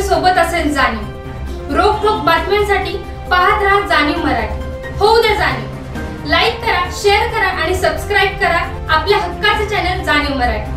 सोबत असेल जाणीव। रोखोक बातम्यांसाठी पाहत राहा जाणीव मराठी। होऊ दे जाणीव। लाईक करा, शेअर करा आणि सबस्क्राइब करा आपल्या हक्काचे चॅनल जाणीव मराठी।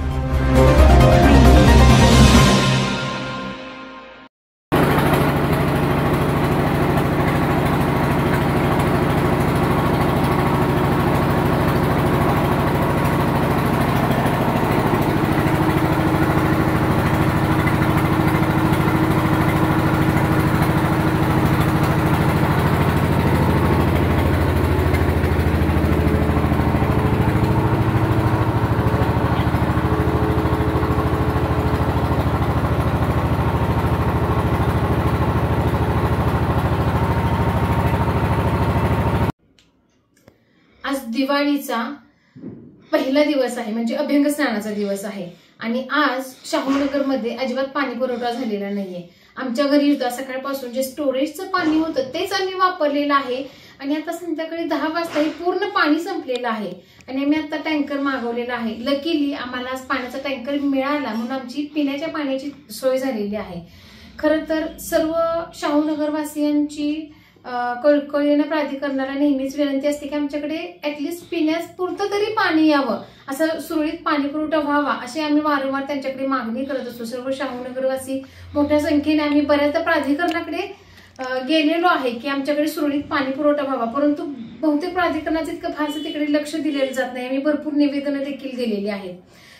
आज दिवाळीचा पहिला दिवस आहे, म्हणजे अभ्यंग स्नानाचा दिवस आहे आणि आज शाहूनगर मध्ये अजिबात पाणी पुरवठा झालेला नाहीये। आमच्या घरी सकाळपासून जे स्टोरेजचं पाणी होतं तेच आम्ही वापरलेलं आहे आणि आता संध्याकाळी 10 वाजता पूर्ण पाणी संपलेलं आहे आणि आम्ही आता टँकर मागवलेला आहे। लकीली आम्हाला आज पाण्याचा टँकर मिळाला म्हणून आमची पिण्याच्या पाण्याची सोय झालेली आहे। खरं तर सर्व शाहूनगर वासियांची कळकळीने प्राधिकरणाला नेहमीच विनंती असते की आमच्याकडे ऍटलिस्ट पिण्यापुरतं तरी पाणी यावं, असं सुरळीत पाणी पुरवठा व्हावा अशी आम्ही वारंवार त्यांच्याकडे मागणी करत असतो। सर्व शाहूनगरवासी मोठ्या संख्येने आम्ही बऱ्याचदा प्राधिकरणाकडे गेलेलो आहे की आमच्याकडे सुरळीत पाणी पुरवठा व्हावा, परंतु बहुतेक प्राधिकरणाचं इतकं फारसं तिकडे लक्ष दिलेलं जात नाही। आम्ही भरपूर निवेदनं देखील दिलेली आहेत।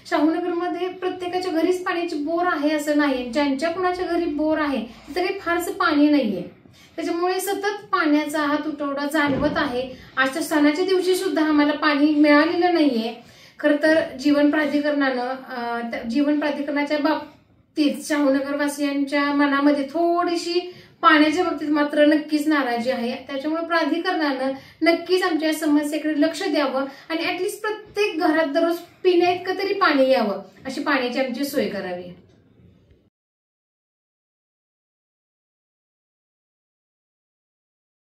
शाहूनगरमध्ये प्रत्येकाच्या घरीच पाण्याची बोर आहे असं नाही, ज्यांच्या कुणाच्या घरी बोर आहे तिथे काही फारसं पाणी नाहीये, त्याच्यामुळे सतत पाण्याचा हा तुटवडा जाणवत आहे। आजच्या सणाच्या दिवशी सुद्धा आम्हाला पाणी मिळालेलं नाहीये। खरं तर जीवन प्राधिकरणाच्या बाबतीत शाहूनगरवासियांच्या मनामध्ये थोडीशी पाण्याच्या बाबतीत मात्र नक्कीच नाराजी आहे। त्याच्यामुळे प्राधिकरणानं नक्कीच आमच्या समस्येकडे लक्ष द्यावं आणि ऍटलिस्ट प्रत्येक घरात दररोज पिण्या इतकं तरी पाणी यावं अशी पाण्याची आमची सोय करावी।